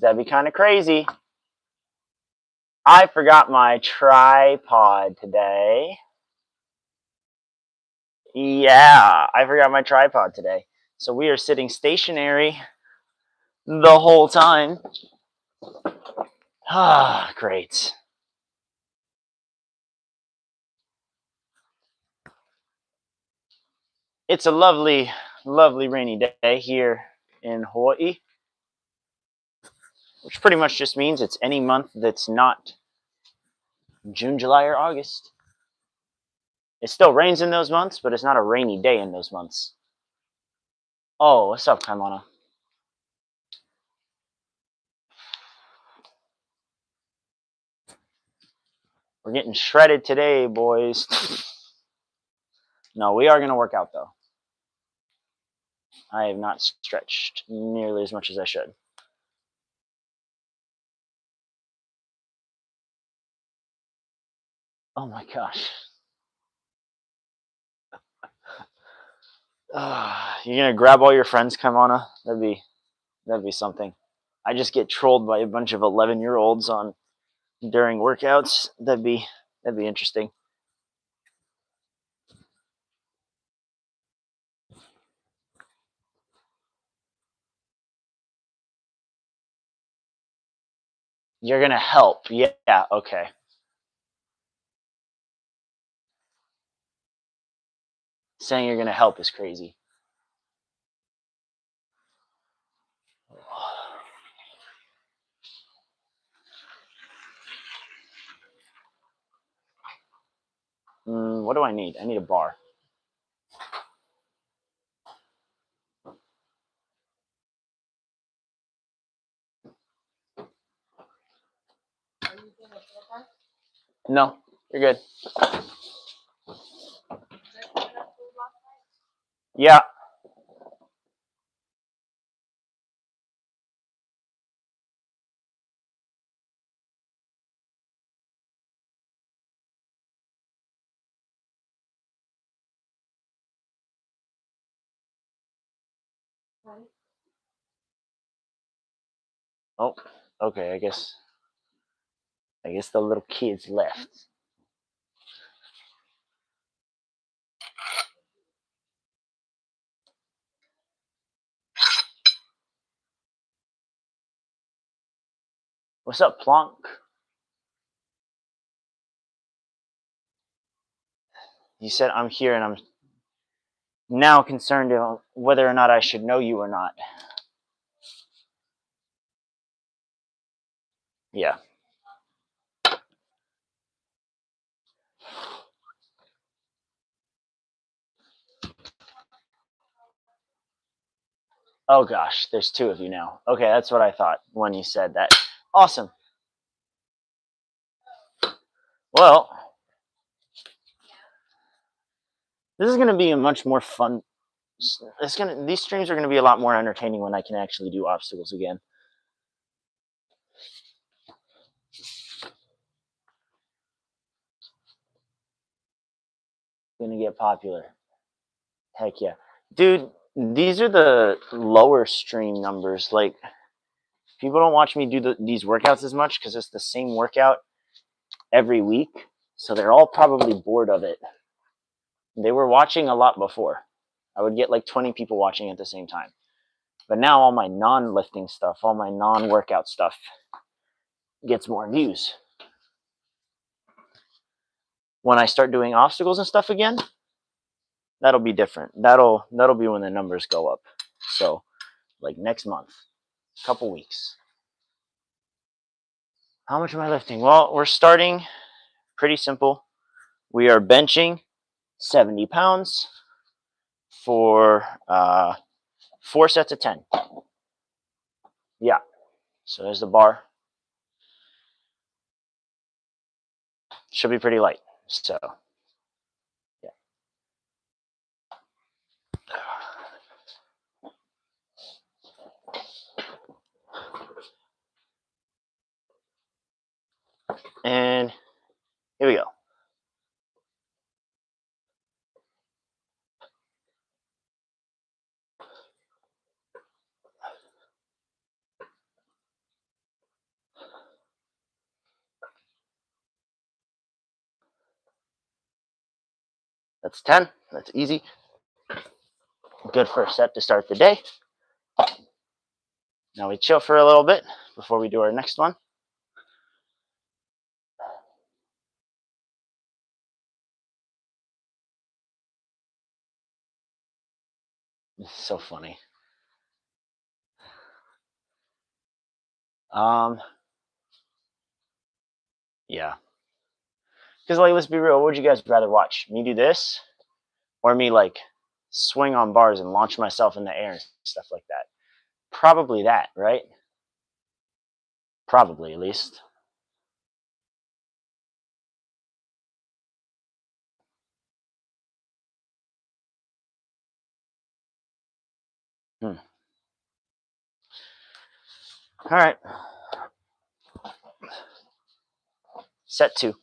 That'd be kind of crazy. I forgot my tripod today. Yeah, I forgot my tripod today. So we are sitting stationary the whole time. Ah, great. It's a lovely, lovely rainy day here in Hawaii, which pretty much just means it's any month that's not June, July, or August. It still rains in those months, but it's not a rainy day in those months. Oh, what's up, Kaimana? We're getting shredded today, boys. No, we are going to work out, though. I have not stretched nearly as much as I should. Oh my gosh. You're going to grab all your friends, Kaimana? That'd be something. I just get trolled by a bunch of 11-year-olds on during workouts. That'd be interesting. You're going to help. Yeah, okay. Saying you're going to help is crazy. What do I need? I need a bar. No, you're good. Yeah. Oh, okay. I guess the little kids left. What's up, Plonk? You said I'm here, and I'm now concerned about whether or not I should know you or not. Yeah. Oh gosh, there's two of you now. Okay, that's what I thought when you said that. Awesome. Well, this is going to be a much more fun. These streams are going to be a lot more entertaining when I can actually do obstacles again. Going to get popular. Heck yeah, dude. These are the lower stream numbers. Like, people don't watch me do these workouts as much because it's the same workout every week. So they're all probably bored of it. They were watching a lot before. I would get like 20 people watching at the same time. But now all my non-lifting stuff, all my non-workout stuff gets more views. When I start doing obstacles and stuff again, that'll be different. That'll be when the numbers go up. So, like next month, couple weeks. How much am I lifting? Well, we're starting pretty simple. We are benching 70 pounds for 4 sets of 10. Yeah. So there's the bar. Should be pretty light. So, yeah. And here we go. That's 10. That's easy. Good first set to start the day. Now we chill for a little bit before we do our next one. It's so funny. Yeah. Because, like, let's be real. What would you guys rather watch? Me do this, or me like swing on bars and launch myself in the air and stuff like that? Probably that, right? Probably, at least. Hmm. All right. Set 2.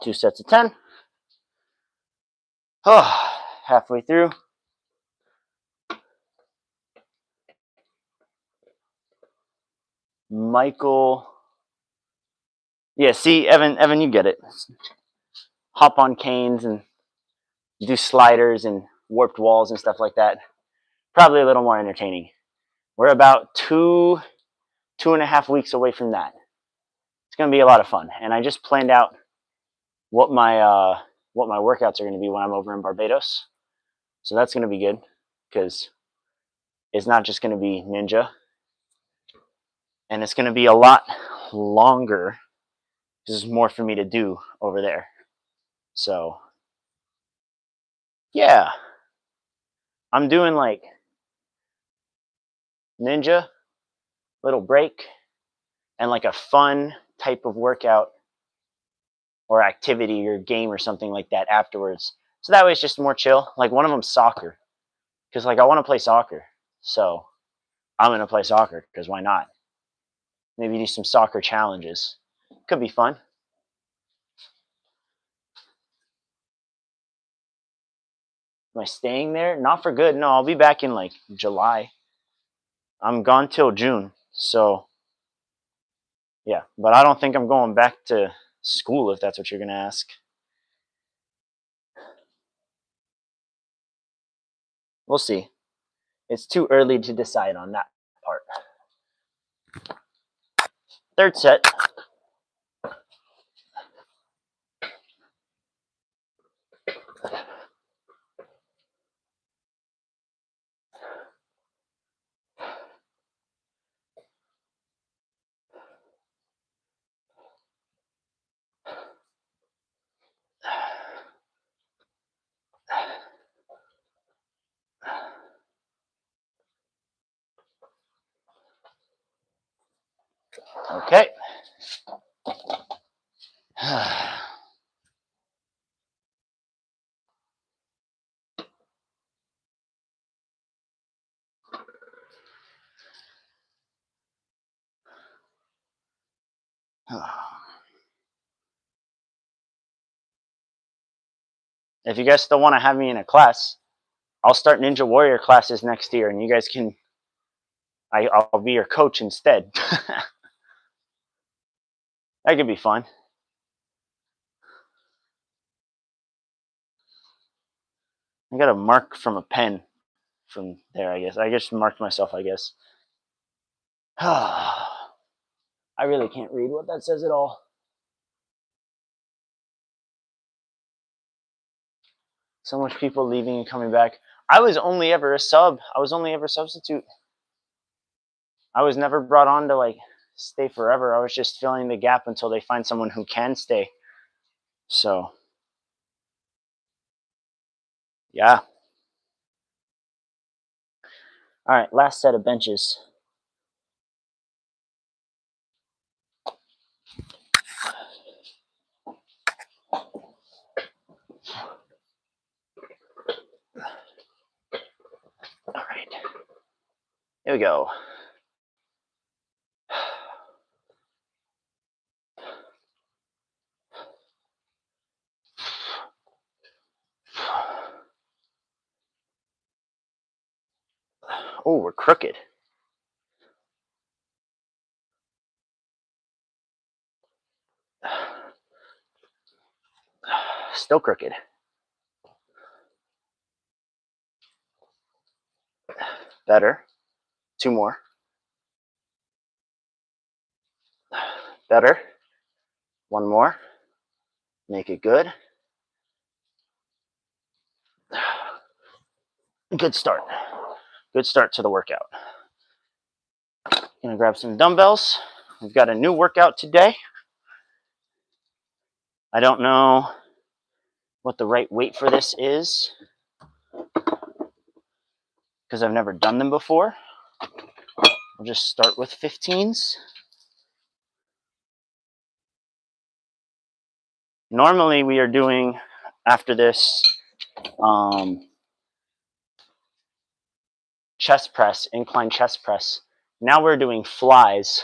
2 sets of 10. Oh, halfway through. Michael. Yeah, see, Evan, you get it. Hop on canes and do sliders and warped walls and stuff like that. Probably a little more entertaining. We're about 2.5 weeks away from that. It's going to be a lot of fun. And I just planned out what my workouts are going to be when I'm over in Barbados. So that's going to be good because it's not just going to be ninja, and it's going to be a lot longer. There's more for me to do over there. So yeah, I'm doing like ninja, little break, and like a fun type of workout or activity or game or something like that afterwards. So that way it's just more chill. Like one of them's soccer, because like I want to play soccer. So I'm going to play soccer because why not? Maybe do some soccer challenges. Could be fun. Am I staying there? Not for good. No, I'll be back in like July. I'm gone till June. So yeah, but I don't think I'm going back to school if that's what you're going to ask. We'll see. It's too early to decide on that part. Third set. Okay. If you guys still want to have me in a class, I'll start Ninja Warrior classes next year, and you guys can. I'll be your coach instead. That could be fun. I got a mark from a pen from there. I guess I just marked myself. I guess. I really can't read what that says at all. So much people leaving and coming back. I was only ever a sub. I was only ever a substitute. I was never brought on to like stay forever. I was just filling the gap until they find someone who can stay. So, yeah. All right, last set of benches. Here we go. Oh, we're crooked. Still crooked. Better. 2 more. Better. 1 more. Make it good. Good start. Good start to the workout. Gonna grab some dumbbells. We've got a new workout today. I don't know what the right weight for this is because I've never done them before. We'll just start with 15s. Normally we are doing, after this, chest press, incline chest press. Now we're doing flies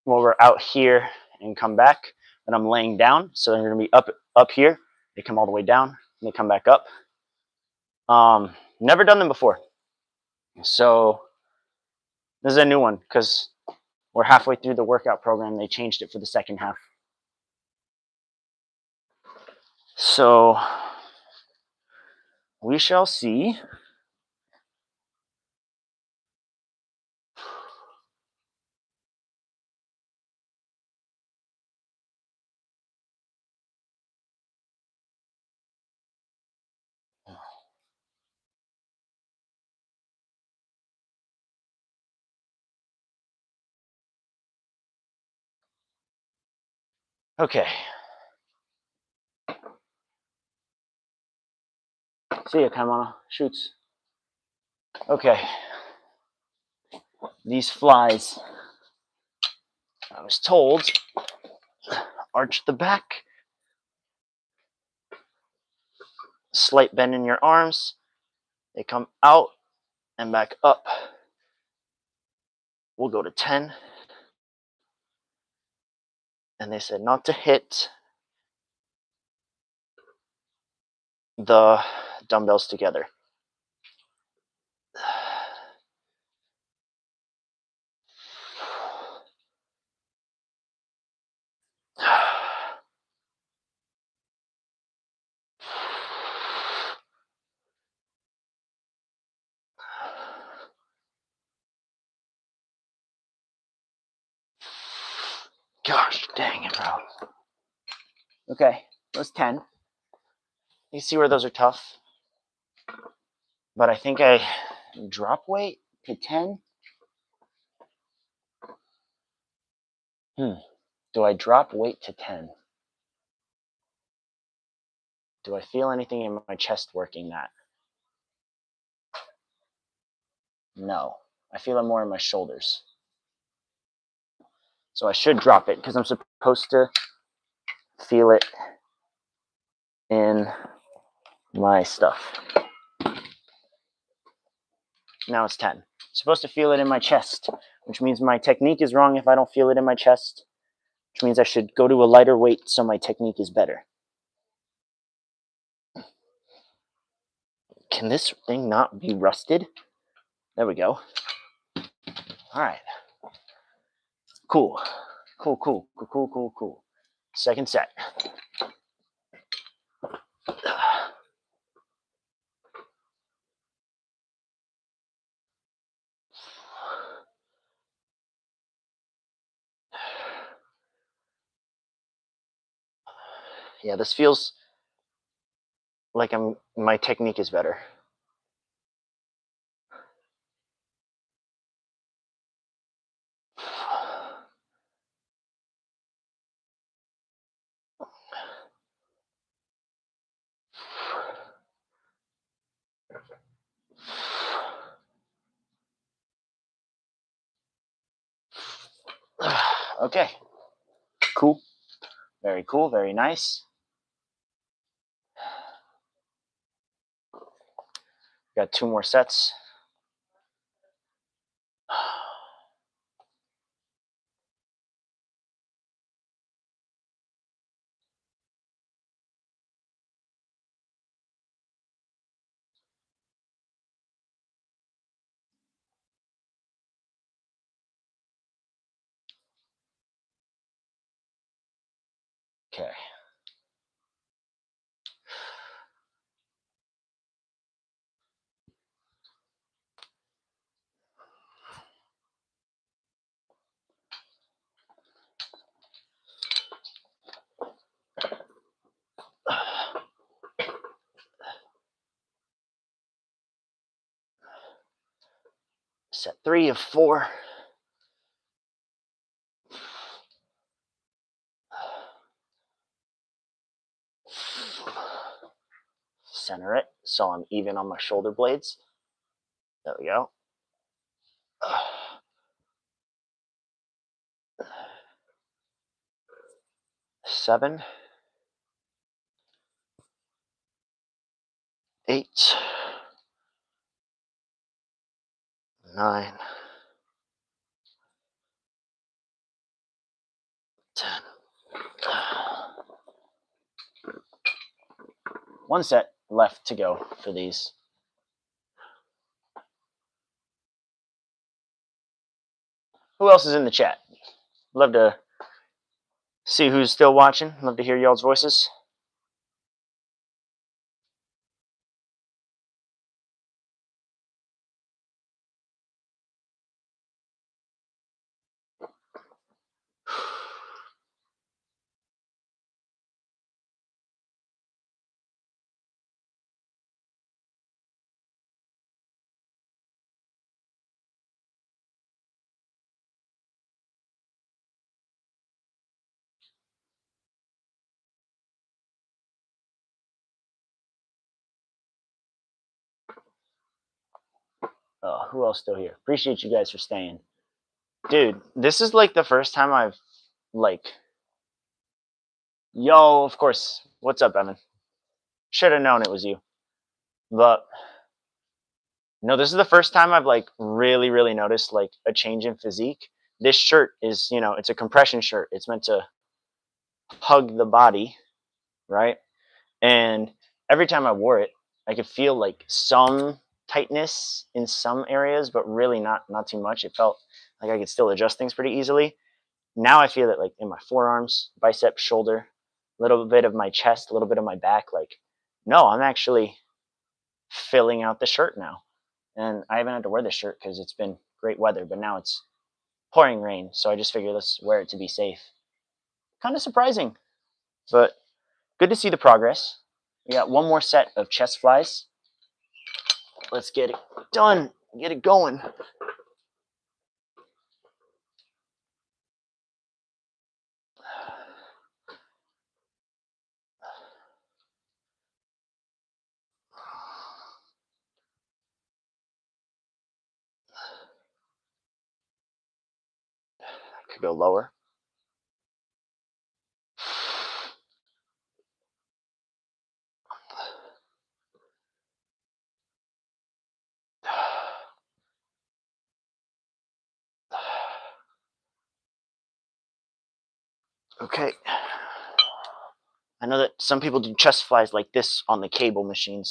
while we're out here and come back, and I'm laying down. So they're gonna be up here. They come all the way down and they come back up. Never done them before. So this is a new one because we're halfway through the workout program. They changed it for the second half. So we shall see. Okay. See ya, Kaimana. Shoots. Okay. These flies, I was told, arch the back, slight bend in your arms. They come out and back up. We'll go to 10. And they said not to hit the dumbbells together. Gosh dang it, bro. Okay, those 10. You see where those are tough? But I think I drop weight to 10. Do I drop weight to 10? Do I feel anything in my chest working that? No. I feel it more in my shoulders. So I should drop it because I'm supposed to feel it in my stuff. Now it's 10. I'm supposed to feel it in my chest, which means my technique is wrong if I don't feel it in my chest, which means I should go to a lighter weight so my technique is better. Can this thing not be rusted? There we go. All right. Cool. Cool. Second set. Yeah, this feels like my technique is better. Okay. Cool. Very nice. Got 2 more sets. Okay. Set 3 of 4. Center it so I'm even on my shoulder blades. There we go. 7, 8, 9, 10. One set left to go for these. Who else is in the chat? Love to see who's still watching. Love to hear y'all's voices. Oh, who else still here? Appreciate you guys for staying. Dude, this is like the first time I've like, yo, of course. What's up, Evan? Should have known it was you. But no, this is the first time I've like really noticed like a change in physique. This shirt is, it's a compression shirt. It's meant to hug the body, right? And every time I wore it, I could feel like some tightness in some areas, but really not too much. It felt like I could still adjust things pretty easily. Now I feel it like in my forearms, bicep, shoulder, a little bit of my chest, a little bit of my back. Like, no, I'm actually filling out the shirt now. And I haven't had to wear this shirt because it's been great weather, but now it's pouring rain. So I just figured let's wear it to be safe. Kind of surprising, but good to see the progress. We got one more set of chest flies. Let's get it done, get it going. Could go lower. Okay. I know that some people do chest flies like this on the cable machine,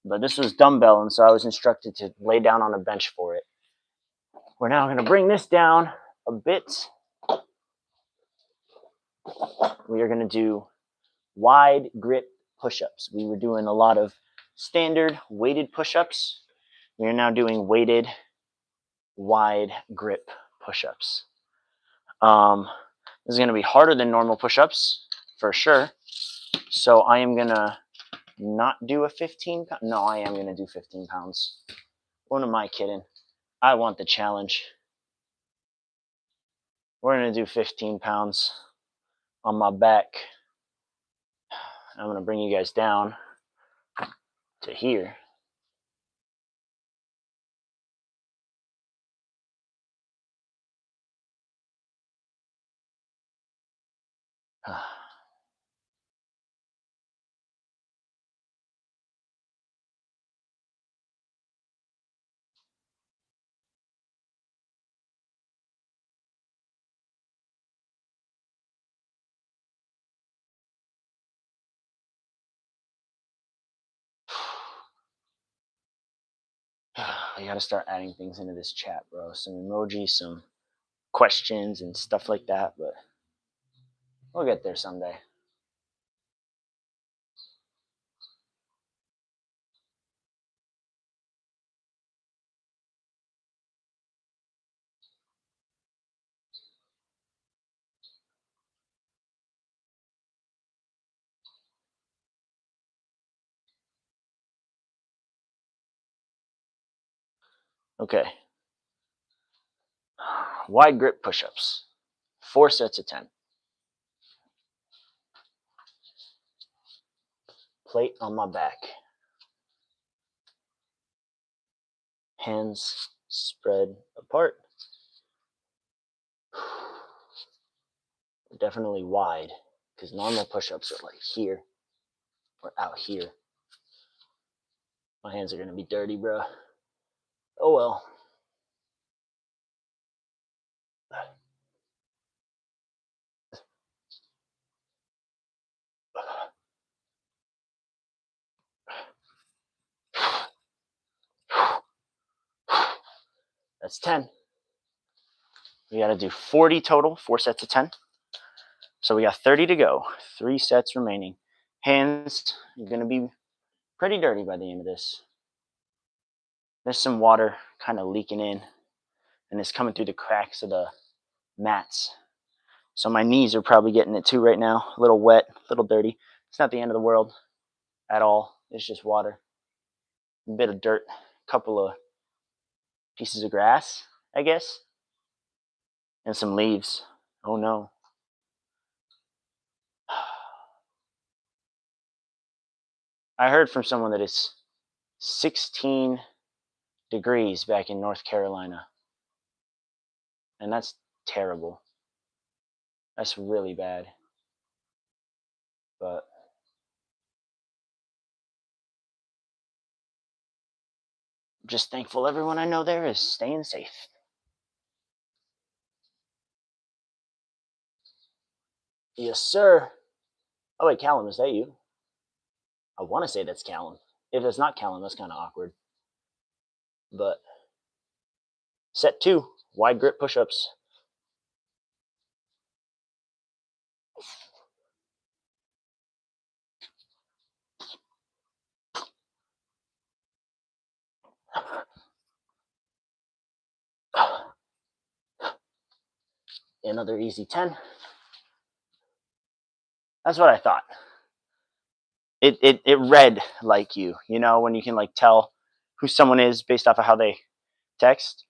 but this was dumbbell, and so I was instructed to lay down on a bench for it. We're now going to bring this down a bit. We are going to do wide grip push-ups. We were doing a lot of standard weighted push-ups. We are now doing weighted wide grip push-ups. This is going to be harder than normal push-ups for sure. So I am going to not do a 15 pound. No, I am going to do 15 pounds. What am I kidding? I want the challenge. We're going to do 15 pounds on my back. I'm going to bring you guys down to here. I got to start adding things into this chat, bro. Some emojis, some questions and stuff like that. But We'll get there someday. Okay. Wide grip push-ups. 4 sets of 10. Plate on my back. Hands spread apart. Definitely wide, because normal push-ups are like here or out here. My hands are gonna be dirty, bro. Oh well. That's 10. We gotta do 40 total, 4 sets of 10. So we got 30 to go, 3 sets remaining. Hands are gonna be pretty dirty by the end of this. There's some water kind of leaking in, and it's coming through the cracks of the mats. So my knees are probably getting it too right now. A little wet, a little dirty. It's not the end of the world at all. It's just water, a bit of dirt, a couple of pieces of grass, I guess, and some leaves. Oh no. I heard from someone that it's 16 degrees back in North Carolina. And that's terrible. That's really bad. But I'm just thankful everyone I know there is staying safe. Yes, sir. Oh, wait, Callum, is that you? I want to say that's Callum. If it's not Callum, that's kind of awkward. But set 2, wide grip push-ups. Another easy 10. That's what I thought. It read like you know, when you can like tell who someone is based off of how they text.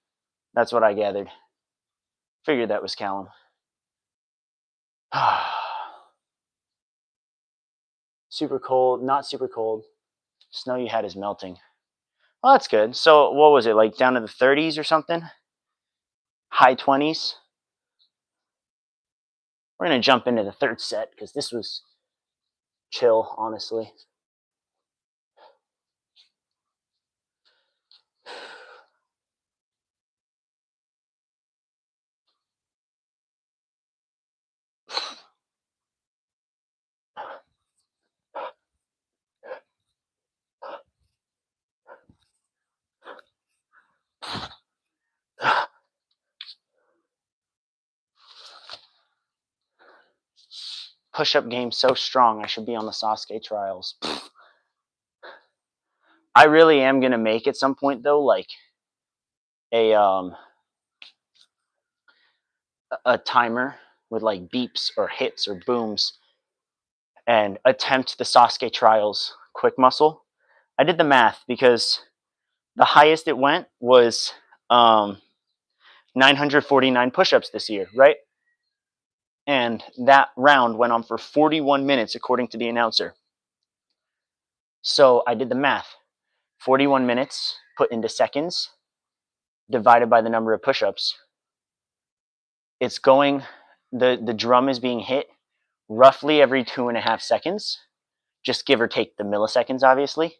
That's what I gathered. Figured that was Callum. Super cold, not super cold. Snow you had is melting. Well, that's good. So what was it, like down to the 30s or something? High 20s? We're going to jump into the third set because this was chill, honestly. Push-up game so strong, I should be on the Sasuke trials. I really am going to make at some point, though, like a timer with like beeps or hits or booms and attempt the Sasuke trials quick muscle. I did the math because the highest it went was 949 push-ups this year, right? And that round went on for 41 minutes, according to the announcer. So I did the math. 41 minutes put into seconds divided by the number of push-ups. It's going, the drum is being hit roughly every 2.5 seconds, just give or take the milliseconds, obviously.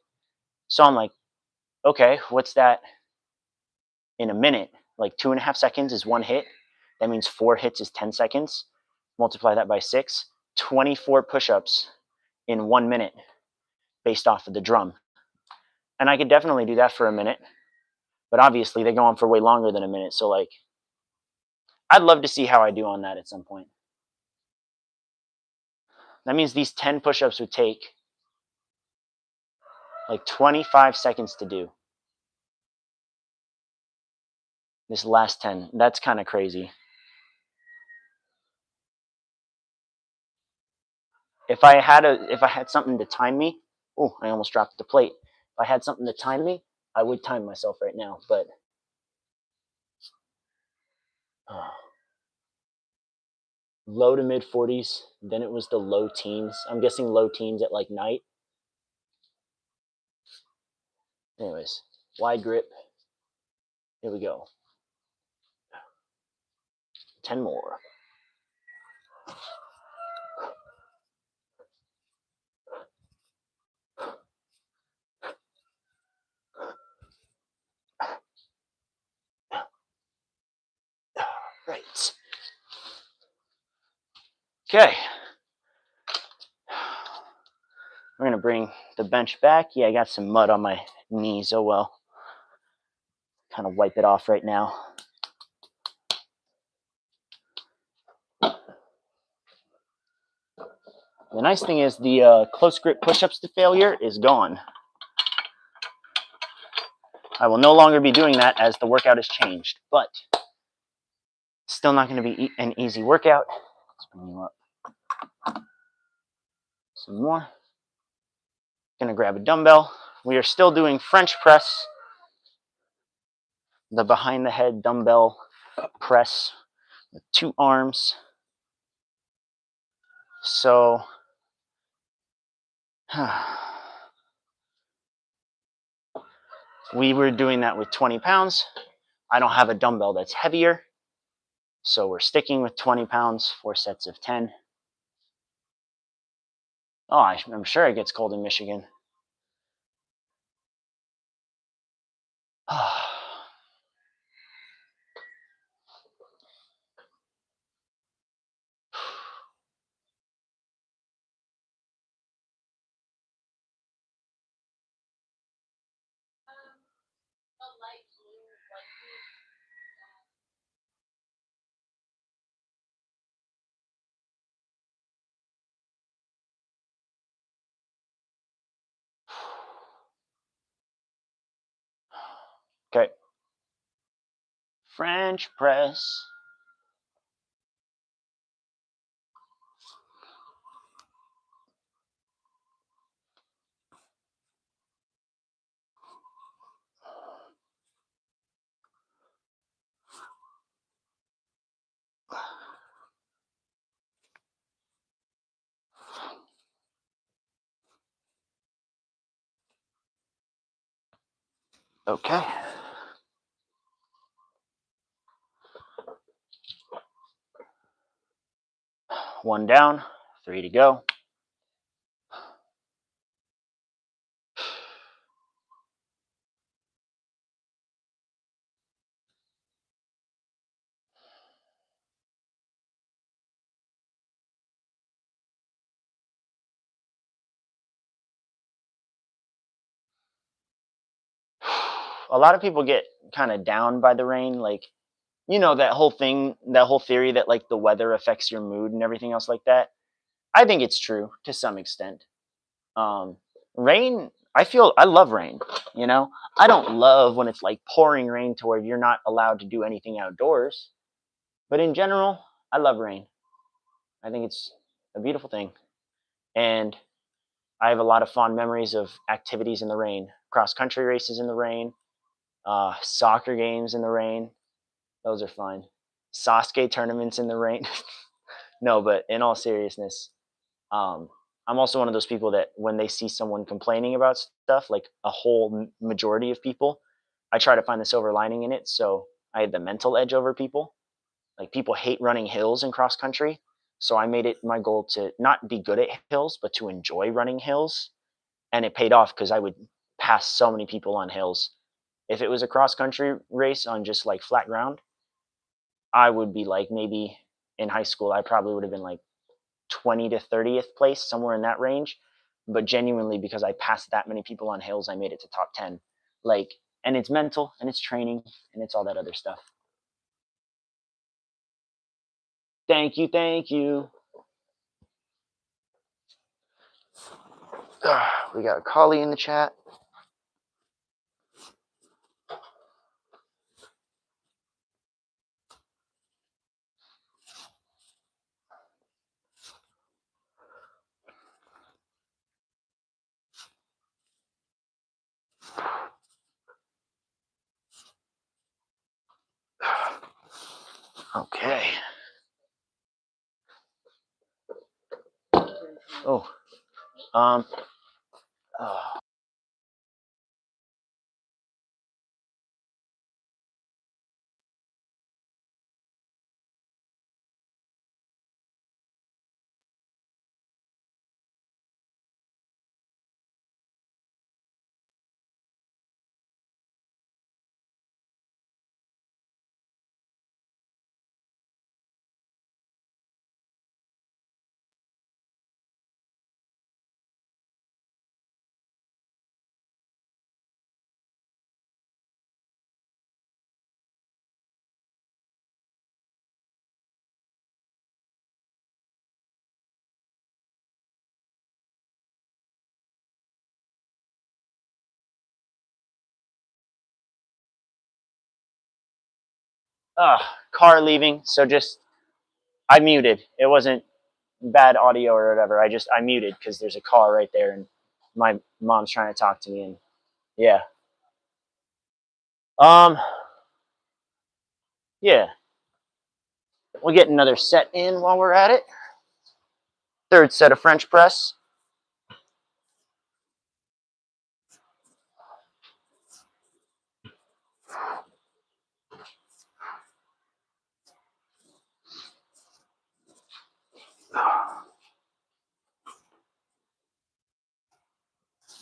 So I'm like, okay, what's that in a minute? Like 2.5 seconds is 1 hit. That means 4 hits is 10 seconds. Multiply that by 6, 24 push-ups in 1 minute based off of the drum. And I could definitely do that for a minute, but obviously they go on for way longer than a minute. So like, I'd love to see how I do on that at some point. That means these 10 push-ups would take like 25 seconds to do. This last 10, that's kind of crazy. If I had something to time me, oh, I almost dropped the plate. If I had something to time me, I would time myself right now, but low to mid 40s, then it was the low teens. I'm guessing low teens at like night. Anyways, wide grip. Here we go. 10 more. Right. Okay. We're going to bring the bench back. Yeah, I got some mud on my knees. Oh well. Kind of wipe it off right now. The nice thing is the close grip push-ups to failure is gone. I will no longer be doing that as the workout has changed, but still not going to be an easy workout. Let's bring you up. Some more. Going to grab a dumbbell. We are still doing French press, the behind the head dumbbell press with 2 arms. So, we were doing that with 20 pounds. I don't have a dumbbell that's heavier, so we're sticking with 20 pounds, 4 sets of 10. Oh, I'm sure it gets cold in Michigan. Okay. French press. Okay. One down, 3 to go. A lot of people get kind of down by the rain, like, you know, that whole thing, that whole theory that like the weather affects your mood and everything else like that. I think it's true to some extent. Um, Rain, I love rain, you know. I don't love when it's like pouring rain to where you're not allowed to do anything outdoors. But in general, I love rain. I think it's a beautiful thing. And I have a lot of fond memories of activities in the rain, cross country races in the rain, soccer games in the rain. Those are fun. Sasuke tournaments in the rain. No, but in all seriousness, um, I'm also one of those people that when they see someone complaining about stuff, like a whole majority of people, I try to find the silver lining in it. So I had the mental edge over people. Like people hate running hills in cross country. So I made it my goal to not be good at hills, but to enjoy running hills. And it paid off because I would pass so many people on hills. If it was a cross country race on just like flat ground, I would be like maybe in high school, I probably would have been like 20 to 30th place, somewhere in that range. But genuinely, because I passed that many people on hills, I made it to top 10. Like, and it's mental and it's training and it's all that other stuff. Thank you. Thank you. We got a collie in the chat. Okay. Oh. Um. Oh. Car leaving. So just I muted. It wasn't bad audio or whatever. I muted because there's a car right there and my mom's trying to talk to me and yeah. Um. Yeah. We'll get another set in while we're at it. Third set of French press.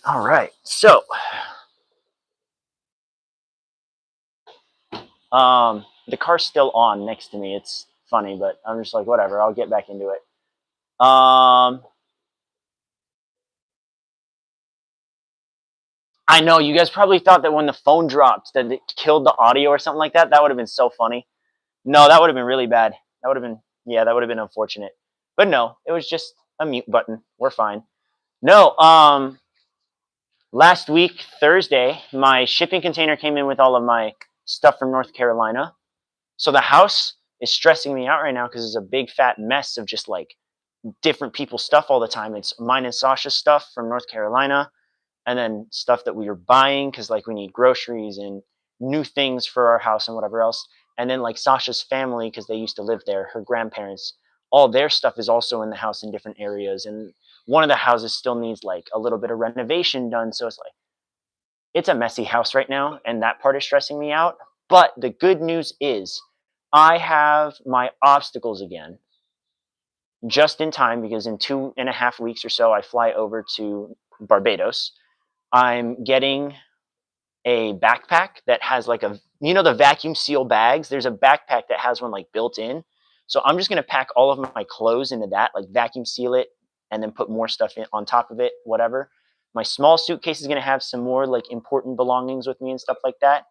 All right. So, the car's still on next to me. It's funny, but I'm just like, whatever. I'll get back into it. I know you guys probably thought that when the phone dropped that it killed the audio or something like that. That would have been so funny. No, that would have been really bad. That would have been yeah, that would have been unfortunate. But no, it was just a mute button. We're fine. No, last week Thursday, my shipping container came in with all of my stuff from North Carolina. So the house is stressing me out right now because it's a big fat mess of just like different people's stuff all the time. It's mine and Sasha's stuff from North Carolina, and then stuff that we were buying because like we need groceries and new things for our house and whatever else. And then like Sasha's family, because they used to live there, her grandparents, all their stuff is also in the house in different areas. And one of the houses still needs like a little bit of renovation done. So it's like it's a messy house right now, and that part is stressing me out. But the good news is I have my obstacles again just in time because in 2.5 weeks or so I fly over to Barbados. I'm getting a backpack that has like a the vacuum seal bags. There's a backpack that has one like built in. So I'm just gonna pack all of my clothes into that, like vacuum seal it, and then put more stuff in on top of it, whatever. My small suitcase is gonna have some more like important belongings with me and stuff like that.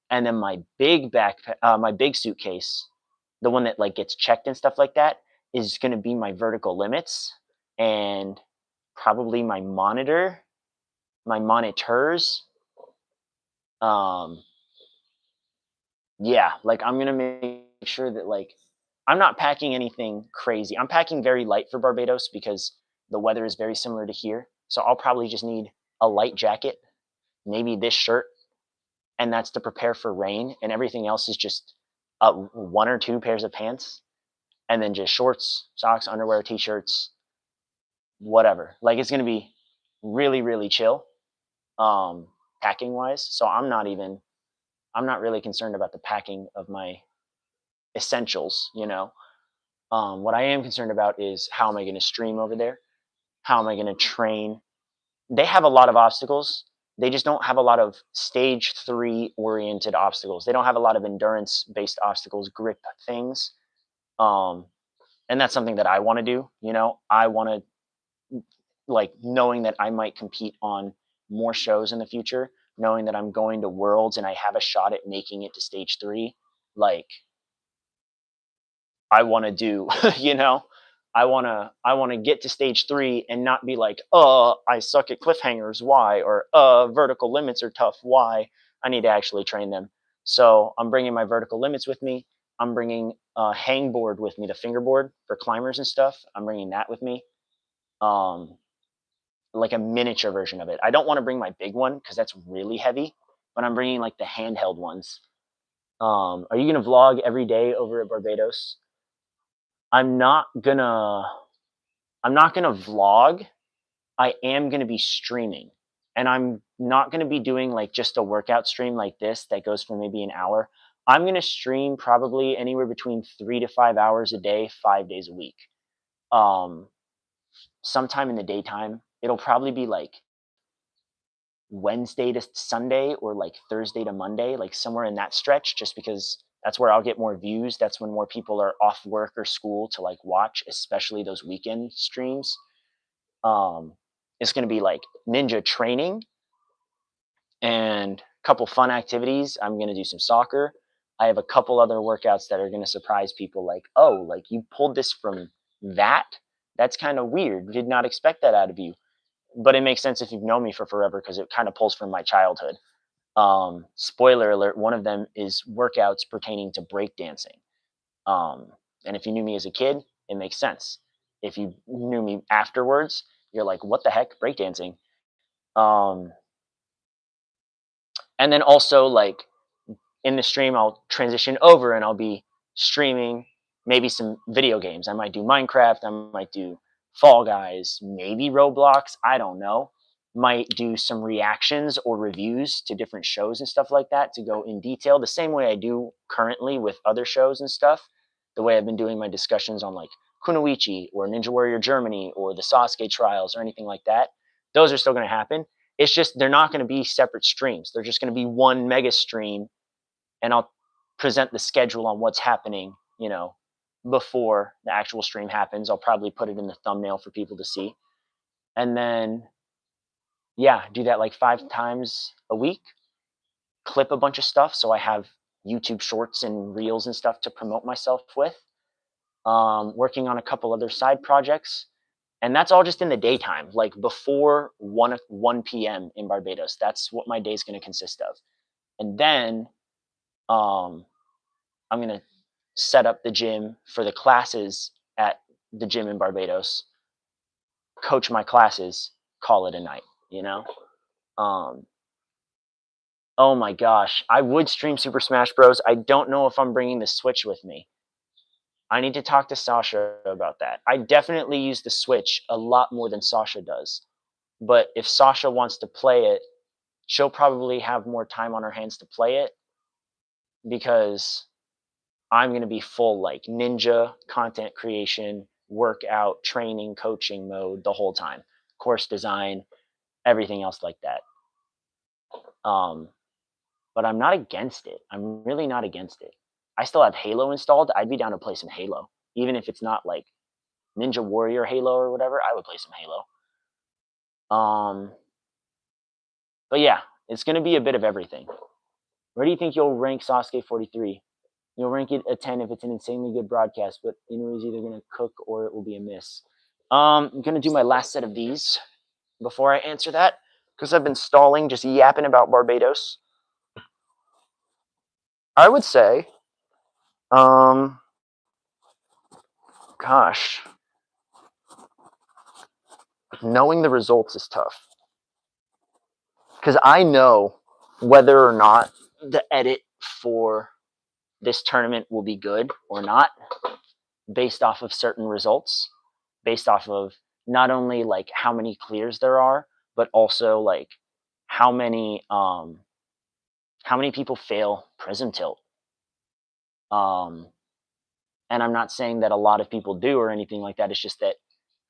And then my big backpack, my big suitcase, the one that like gets checked and stuff like that, is gonna be my vertical limits and probably my monitor, my monitors. Um, yeah, like I'm gonna make sure that like I'm not packing anything crazy. I'm packing very light for Barbados because the weather is very similar to here. So I'll probably just need a light jacket, maybe this shirt, and that's to prepare for rain. And everything else is just one or two pairs of pants, and then just shorts, socks, underwear, t-shirts, whatever. Like it's gonna be really, really chill, packing wise. So I'm not really concerned about the packing of my essentials. What I am concerned about is how am I going to stream over there? How am I going to train? They have a lot of obstacles. They just don't have a lot of stage 3 oriented obstacles. They don't have a lot of endurance based obstacles, grip things. Um, and that's something that I want to do. I want to like knowing that I might compete on more shows in the future, knowing that I'm going to worlds and I have a shot at making it to stage 3. Like I want to do, you know, I wanna get to stage 3 and not be like, I suck at cliffhangers, why? Or vertical limits are tough, why? I need to actually train them. So I'm bringing my vertical limits with me. I'm bringing a hang board with me, the fingerboard for climbers and stuff. I'm bringing that with me. Um, like a miniature version of it. I don't want to bring my big one because that's really heavy, but I'm bringing like the handheld ones. Are you gonna vlog every day over at Barbados? I'm not gonna. I'm not gonna vlog. I am gonna be streaming, and I'm not gonna be doing like just a workout stream like this that goes for maybe an hour. I'm gonna stream probably anywhere between 3 to 5 hours a day, 5 days a week. Um, sometime in the daytime. It'll probably be like Wednesday to Sunday or like Thursday to Monday, like somewhere in that stretch, just because that's where I'll get more views. That's when more people are off work or school to like watch, especially those weekend streams. Um, it's going to be like ninja training and a couple fun activities. I'm going to do some soccer. I have a couple other workouts that are going to surprise people like, oh, like you pulled this from that? That's kind of weird. Did not expect that out of you. But it makes sense if you've known me for forever because it kind of pulls from my childhood. Spoiler alert, one of them is workouts pertaining to breakdancing. Um, and if you knew me as a kid, it makes sense. If you knew me afterwards, you're like, what the heck, breakdancing? Um, and then also, like, in the stream, I'll transition over and I'll be streaming maybe some video games. I might do Minecraft, I might do Fall Guys, maybe Roblox, I don't know. Might do some reactions or reviews to different shows and stuff like that to go in detail, the same way I do currently with other shows and stuff. The way I've been doing my discussions on like Kunoichi or Ninja Warrior Germany or the Sasuke trials or anything like that. Those are still going to happen. It's just they're not going to be separate streams. They're just going to be one mega stream, and I'll present the schedule on what's happening, before the actual stream happens. I'll probably put it in the thumbnail for people to see. And then, yeah, do that like 5 times a week, clip a bunch of stuff. So I have YouTube shorts and reels and stuff to promote myself with. Working on a couple other side projects. And that's all just in the daytime, like before 1 p.m. in Barbados. That's what my day is going to consist of. And then um, I'm going to set up the gym for the classes at the gym in Barbados, coach my classes, call it a night, you know? Um, oh my gosh, I would stream Super Smash Bros. I don't know if I'm bringing the Switch with me. I need to talk to Sasha about that. I definitely use the Switch a lot more than Sasha does. But if Sasha wants to play it, she'll probably have more time on her hands to play it because I'm going to be full like ninja content creation, workout, training, coaching mode the whole time. Course design, everything else like that. But I'm not against it. I'm really not against it. I still have Halo installed. I'd be down to play some Halo, even if it's not like Ninja Warrior Halo or whatever. I would play some Halo. But yeah, it's going to be a bit of everything. Where do you think you'll rank Sasuke 43? You'll rank it a 10 if it's an insanely good broadcast, but Inu is either going to cook or it will be a miss. I'm going to do my last set of these before I answer that because I've been stalling, just yapping about Barbados. I would say, gosh, knowing the results is tough because I know whether or not the edit for this tournament will be good or not based off of certain results, based off of not only like how many clears there are, but also like how many people fail prism tilt. And I'm not saying that a lot of people do or anything like that. It's just that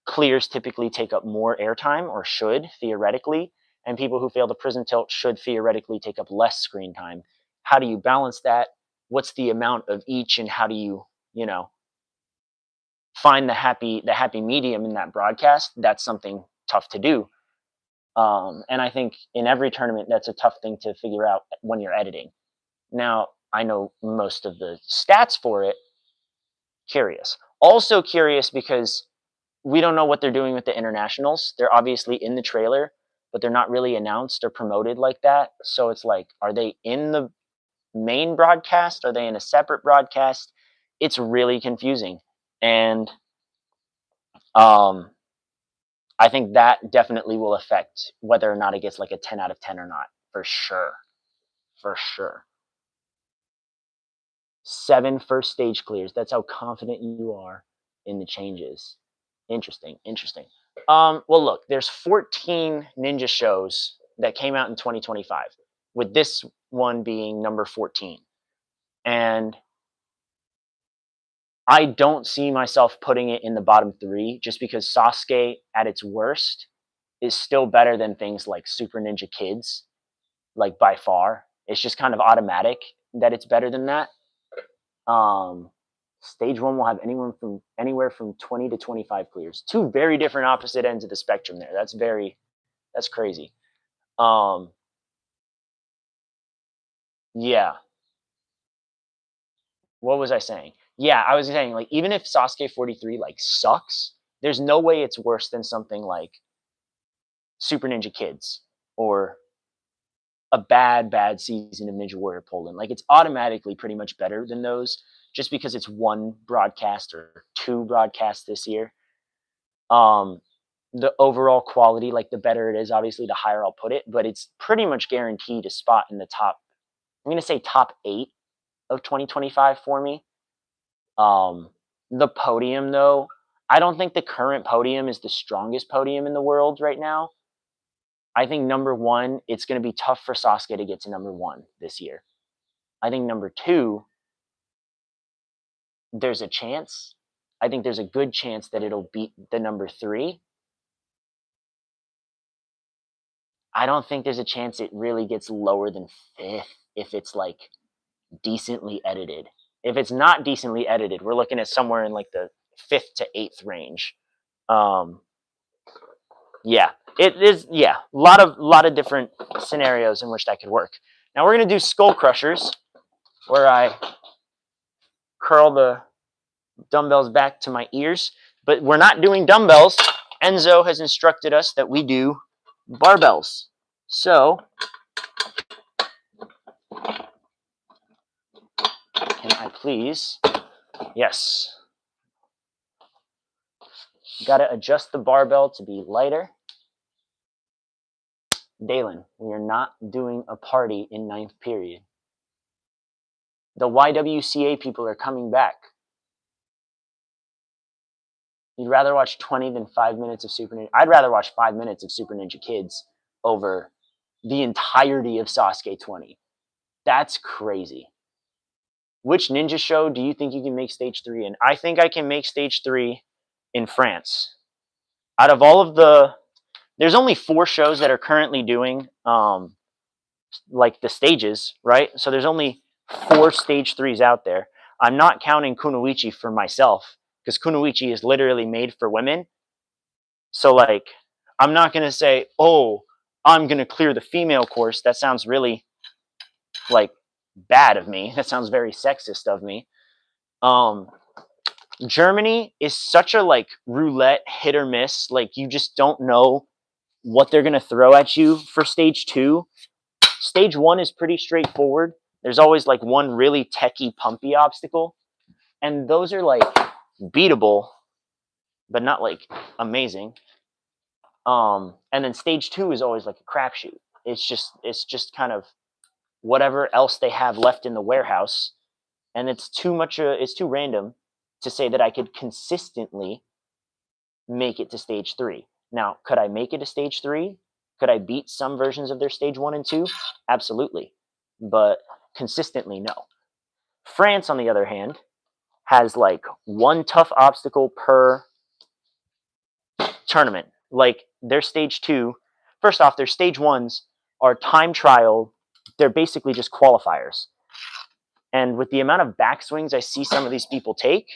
clears typically take up more airtime, or should theoretically, and people who fail the prism tilt should theoretically take up less screen time. How do you balance that? What's the amount of each, and how do you, find the happy medium in that broadcast? That's something tough to do. And I think in every tournament, that's a tough thing to figure out when you're editing. Now, I know most of the stats for it. Curious. Also curious because we don't know what they're doing with the internationals. They're obviously in the trailer, but they're not really announced or promoted like that. So it's like, are they in the main broadcast? Are they in a separate broadcast? It's really confusing. And I think that definitely will affect whether or not it gets like a 10 out of 10 or not, for sure. For sure. 7 first stage clears. That's how confident you are in the changes. Interesting. Interesting. Well, look, there's 14 ninja shows that came out in 2025, with this one being number 14. And I don't see myself putting it in the bottom 3 just because Sasuke at its worst is still better than things like Super Ninja Kids, like by far. It's just kind of automatic that it's better than that. Stage 1 will have anywhere from 20 to 25 clears. 2 very different opposite ends of the spectrum there. That's crazy. Yeah. What was I saying? Yeah, I was saying like even if Sasuke 43 like sucks, there's no way it's worse than something like Super Ninja Kids or a bad season of Ninja Warrior Poland. Like it's automatically pretty much better than those just because it's 1 broadcast or 2 broadcasts this year. The overall quality, like the better it is, obviously the higher I'll put it, but it's pretty much guaranteed a spot in the top, I'm going to say top 8 of 2025 for me. The podium though, I don't think the current podium is the strongest podium in the world right now. I think number 1, it's going to be tough for Sasuke to get to number 1 this year. I think number 2, there's a chance. I think there's a good chance that it'll beat the number 3. I don't think there's a chance it really gets lower than 5th if it's like decently edited. If it's not decently edited, we're looking at somewhere in like the 5th to 8th range. Yeah, it is. Yeah, a lot of different scenarios in which that could work. Now we're gonna do skull crushers, where I curl the dumbbells back to my ears, but we're not doing dumbbells. Enzo has instructed us that we do barbells. So, can I please? Yes. Got to adjust the barbell to be lighter. Dalen, we are not doing a party in 9th period. The YWCA people are coming back. You'd rather watch 20 than 5 minutes of Super Ninja. I'd rather watch 5 minutes of Super Ninja Kids over the entirety of Sasuke 20. That's crazy. Which ninja show do you think you can make stage 3 in? I think I can make stage 3 in France. Out of all of there's only 4 shows that are currently doing like the stages, right? So there's only 4 stage 3s out there. I'm not counting Kunoichi for myself because Kunoichi is literally made for women. So like, I'm not gonna say, oh, I'm gonna clear the female course. That sounds really like bad of me. That sounds very sexist of me. Germany is such a like roulette hit or miss. Like you just don't know what they're gonna throw at you for stage 2. Stage 1 is pretty straightforward. There's always like one really techie pumpy obstacle, and those are like beatable, but not like amazing. And then stage 2 is always like a crapshoot. It's just kind of whatever else they have left in the warehouse, and it's too random to say that I could consistently make it to stage 3. Now, could I make it to stage 3? Could I beat some versions of their stage 1 and 2? Absolutely. But consistently, no. France, on the other hand, has like one tough obstacle per tournament. Like their stage 2, first off, their stage 1s are time trial. They're basically just qualifiers. And with the amount of backswings I see some of these people take,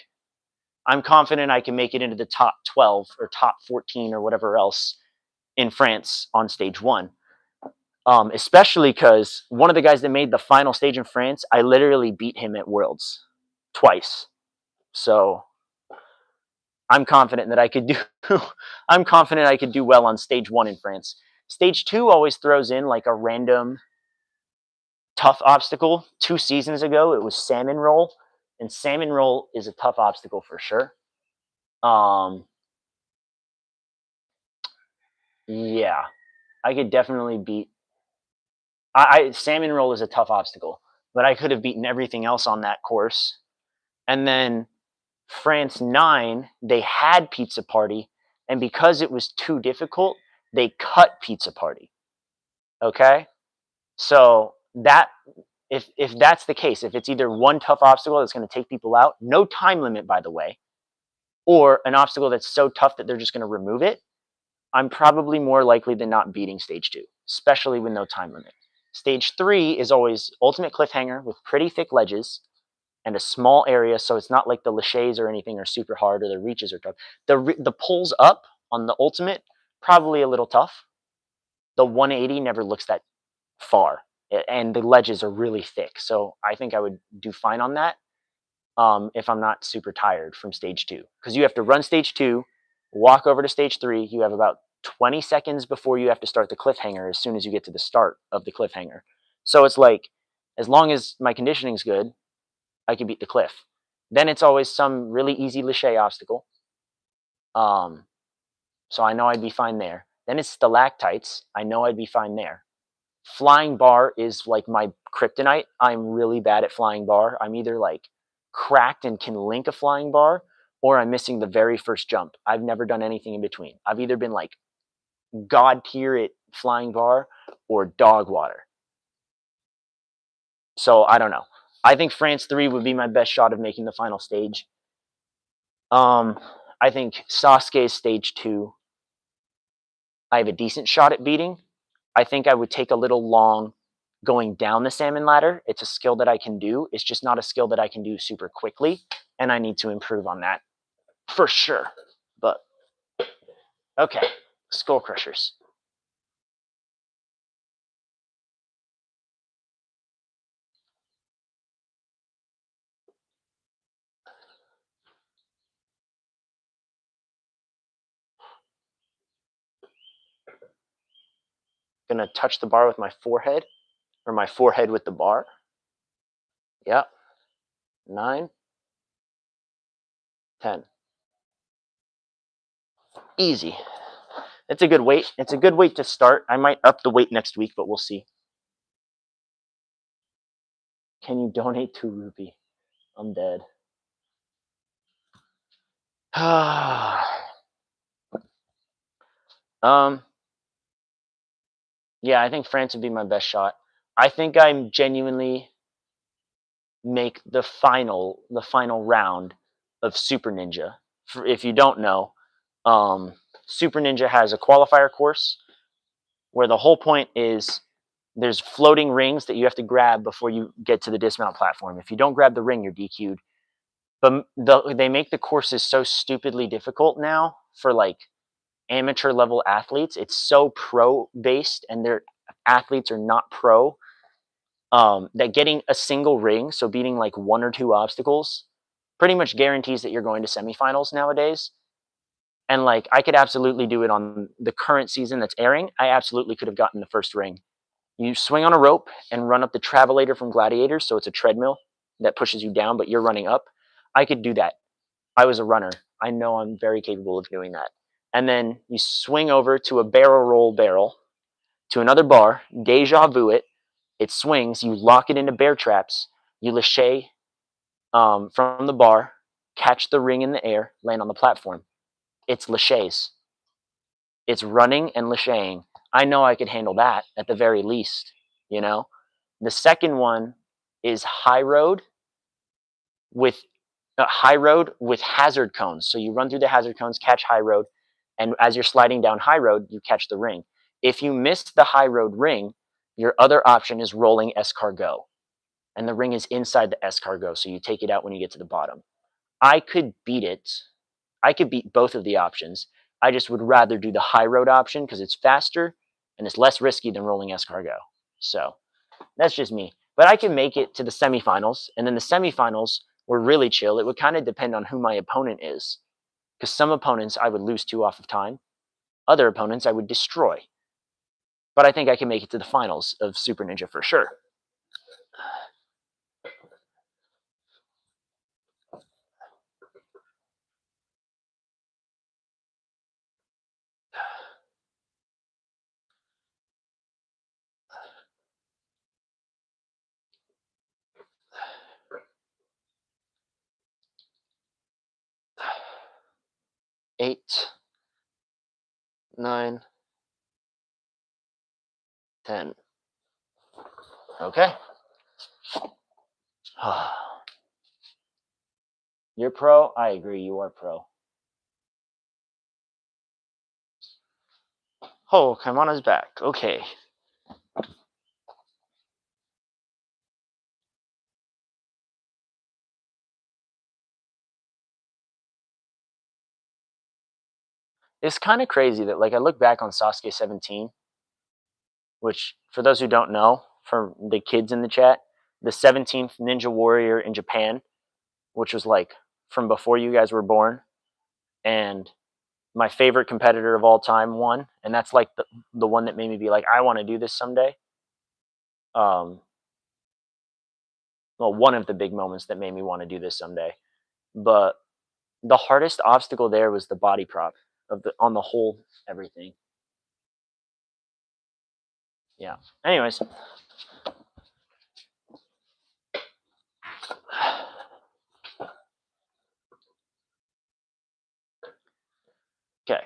I'm confident I can make it into the top 12 or top 14 or whatever else in France on stage 1. Especially because one of the guys that made the final stage in France, I literally beat him at Worlds twice. So I'm confident that I could do I'm confident I could do well on stage 1 in France. Stage 2 always throws in like a random tough obstacle. 2 seasons ago it was salmon roll, and salmon roll is a tough obstacle for sure. Um yeah, I could definitely beat I salmon roll is a tough obstacle, but I could have beaten everything else on that course. And then France 9, they had Pizza Party, and because it was too difficult, they cut Pizza Party. Okay? So that if that's the case, if it's either one tough obstacle that's going to take people out, no time limit by the way, or an obstacle that's so tough that they're just going to remove it, I'm probably more likely than not beating stage 2, especially with no time limit. Stage 3 is always ultimate cliffhanger with pretty thick ledges and a small area, so it's not like the laches or anything are super hard or the reaches are tough. The pulls up on the ultimate probably a little tough. The 180 never looks that far, and the ledges are really thick, so I think I would do fine on that if I'm not super tired from stage 2, because you have to run stage 2, walk over to stage 3. You have about 20 seconds before you have to start the cliffhanger as soon as you get to the start of the cliffhanger. So it's like, as long as my conditioning's good, I can beat the cliff. Then it's always some really easy lache obstacle. Um, so I know I'd be fine there. Then it's stalactites. I know I'd be fine there. Flying bar is like my kryptonite. I'm really bad at flying bar. I'm either like cracked and can link a flying bar, or I'm missing the very first jump. I've never done anything in between. I've either been like god tier at flying bar or dog water. So I don't know. I think France 3 would be my best shot of making the final stage. Um, I think Sasuke's stage 2, I have a decent shot at beating. I think I would take a little long going down the salmon ladder. It's a skill that I can do. It's just not a skill that I can do super quickly, and I need to improve on that for sure. But okay, Skull Crushers. Gonna touch the bar with my forehead, or my forehead with the bar. Yep. 9, 10. Easy. It's a good weight. It's a good weight to start. I might up the weight next week, but we'll see. Can you donate 2 rupee? I'm dead. um, yeah, I think France would be my best shot. I think I'm genuinely make the final round of Super Ninja. If you don't know, Super Ninja has a qualifier course where the whole point is there's floating rings that you have to grab before you get to the dismount platform. If you don't grab the ring, you're DQ'd. But they make the courses so stupidly difficult now for like amateur level athletes. It's so pro based, and their athletes are not pro. That getting a single ring, so beating like 1 or 2 obstacles, pretty much guarantees that you're going to semifinals nowadays. And like, I could absolutely do it on the current season that's airing. I absolutely could have gotten the first ring. You swing on a rope and run up the Travelator from Gladiators, so it's a treadmill that pushes you down, but you're running up. I could do that. I was a runner. I know I'm very capable of doing that. And then you swing over to a barrel roll barrel to another bar, deja vu it. It swings. You lock it into bear traps. You lache from the bar, catch the ring in the air, land on the platform. It's laches. It's running and lacheing. I know I could handle that at the very least. You know, the second one is high road with hazard cones. So you run through the hazard cones, catch high road, and as you're sliding down high road, you catch the ring. If you miss the high road ring, your other option is rolling escargot, and the ring is inside the escargot, so you take it out when you get to the bottom. I could beat it. I could beat both of the options. I just would rather do the high road option because it's faster and it's less risky than rolling escargot. So that's just me. But I can make it to the semifinals, and then the semifinals were really chill. It would kind of depend on who my opponent is. Because some opponents I would lose to off of time. Other opponents I would destroy. But I think I can make it to the finals of Super Ninja for sure. Eight, 9, 10. Okay. You're pro? I agree, you are pro. Oh, Kaimana's back. Okay. It's kind of crazy that, like, I look back on Sasuke 17, which, for those who don't know, for the kids in the chat, the 17th Ninja Warrior in Japan, which was like from before you guys were born, and my favorite competitor of all time won, and that's like the one that made me be like, I want to do this someday. Well, one of the big moments that made me want to do this someday. But the hardest obstacle there was the body prop of on the whole everything. Yeah. Anyways. Okay.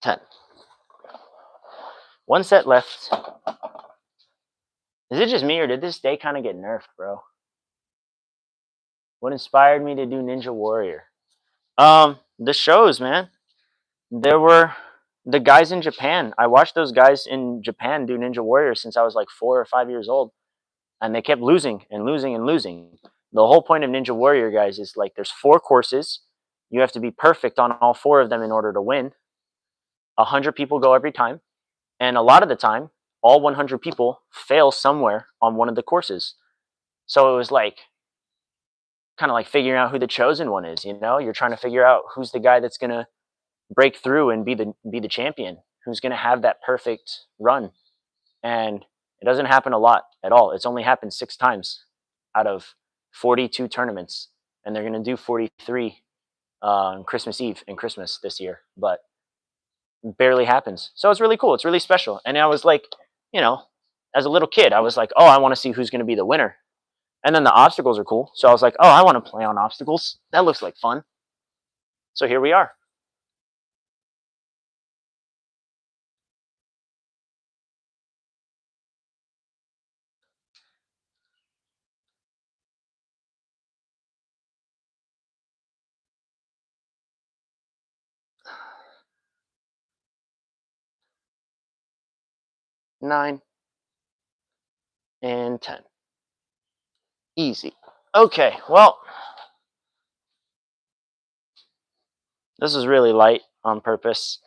Ten. One set left. Is it just me, or did this day kind of get nerfed, bro? What inspired me to do Ninja Warrior? The shows, man. There were the guys in Japan. I watched those guys in Japan do Ninja Warrior since I was like 4 or 5 years old, and they kept losing and losing and losing. The whole point of Ninja Warrior, guys, is like there's 4 courses. You have to be perfect on all 4 of them in order to win. 100 people go every time, and a lot of the time, all 100 people fail somewhere on one of the courses. So it was like kind of like figuring out who the chosen one is. You know, you're trying to figure out who's the guy that's gonna break through and be the champion, who's gonna have that perfect run. And it doesn't happen a lot at all. It's only happened 6 times out of 42 tournaments, and they're gonna do 43 on Christmas Eve and Christmas this year, but barely happens. So it's really cool. It's really special. And I was like, you know, as a little kid, I was like, oh, I want to see who's going to be the winner. And then the obstacles are cool. So I was like, oh, I want to play on obstacles. That looks like fun. So here we are. Nine and 10. Easy. Okay, well, this is really light on purpose,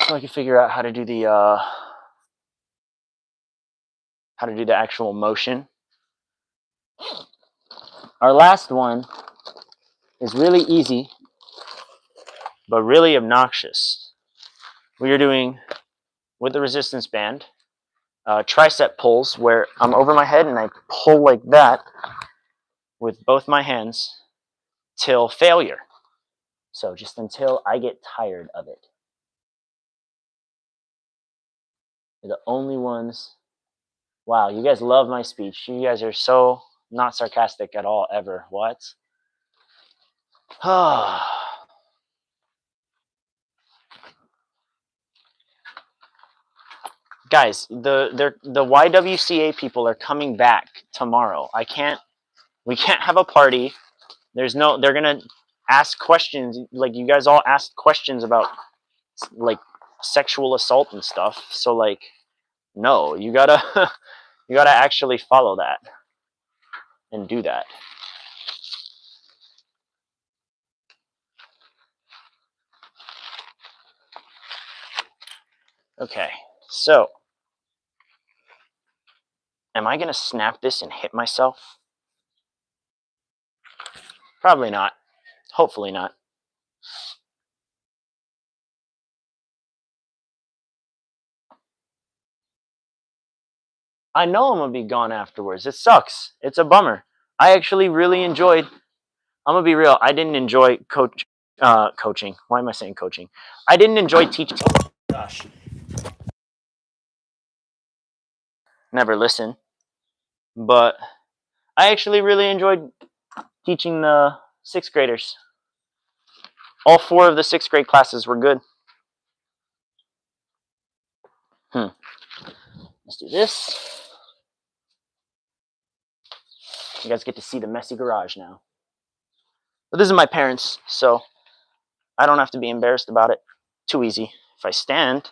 so I can figure out how to do the actual motion. Our last one is really easy, but really obnoxious. We are doing, with the resistance band, tricep pulls where I'm over my head and I pull like that with both my hands till failure. So just until I get tired of it. They're the only ones. Wow, you guys love my speech. You guys are so not sarcastic at all, ever. What? Guys, the YWCA people are coming back tomorrow. We can't have a party. They're gonna ask questions, like you guys all asked questions about like sexual assault and stuff. So like, no, you gotta You got to actually follow that and do that. Okay, so am I going to snap this and hit myself? Probably not. Hopefully not. I know I'm going to be gone afterwards. It sucks. It's a bummer. I actually really enjoyed, I'm going to be real, I didn't enjoy coaching. Why am I saying coaching? I didn't enjoy teaching. Oh, gosh. Never listen. But I actually really enjoyed teaching the 6th graders. All 4 of the 6th grade classes were good. Let's do this. You guys get to see the messy garage now. But this is my parents', so I don't have to be embarrassed about it. Too easy. If I stand,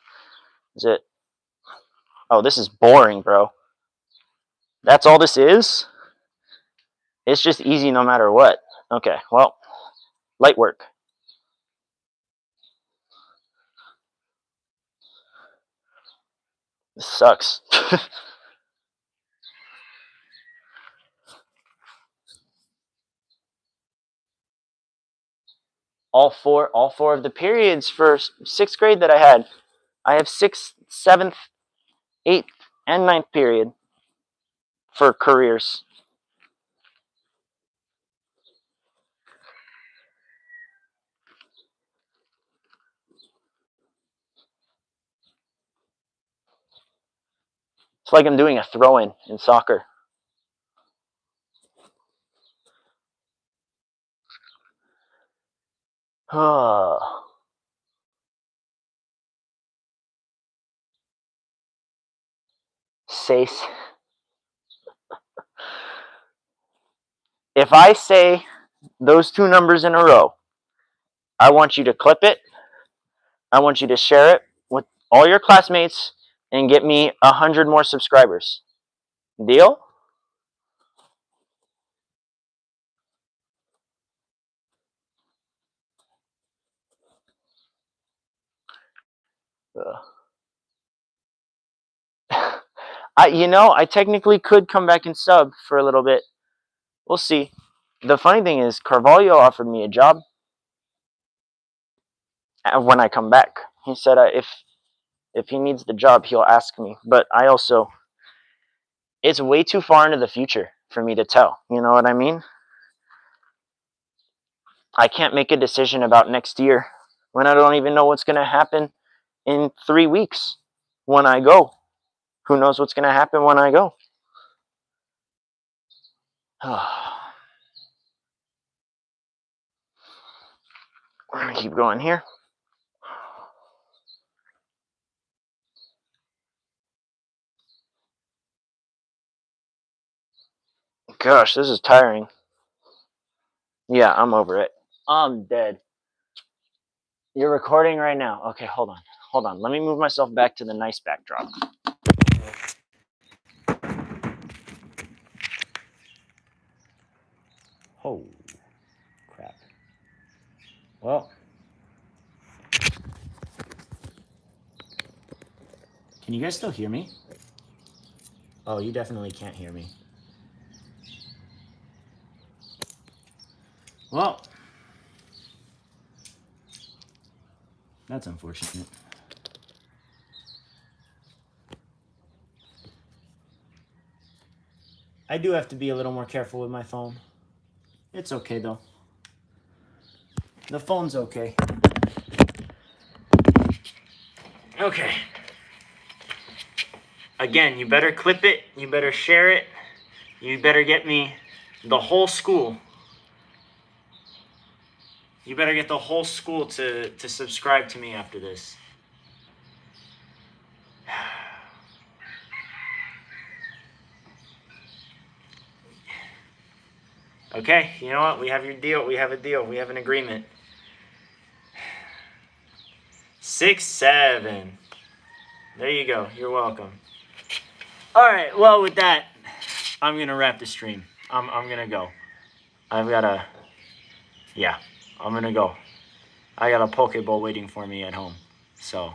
is it? Oh, this is boring, bro. That's all this is? It's just easy no matter what. Okay, well, light work. This sucks. all four of the periods for 6th grade that I had. I have 6th, 7th, 8th, and 9th period for careers. It's like I'm doing a throw-in in soccer. Sace. If I say those 2 numbers in a row, I want you to clip it. I want you to share it with all your classmates and get me 100 more subscribers. Deal? I technically could come back and sub for a little bit. We'll see. The funny thing is, Carvalho offered me a job when I come back. He said if he needs the job, he'll ask me. But it's way too far into the future for me to tell. You know what I mean? I can't make a decision about next year when I don't even know what's going to happen in 3 weeks when I go. Who knows what's going to happen when I go? We're going to keep going here. Gosh, this is tiring. Yeah, I'm over it. I'm dead. You're recording right now. Okay, hold on. Let me move myself back to the nice backdrop. Oh, crap. Well, can you guys still hear me? Oh, you definitely can't hear me. Well, that's unfortunate. I do have to be a little more careful with my phone. It's okay, though. The phone's okay. Okay. Again, you better clip it. You better share it. You better get me the whole school. You better get the whole school to subscribe to me after this. Okay, you know what? We have your deal. We have a deal. We have an agreement. 6, 7. There you go. You're welcome. All right. Well, with that, I'm gonna wrap the stream. I'm gonna go. I've gotta. Yeah, I'm gonna go. I got a Pokeball waiting for me at home. So.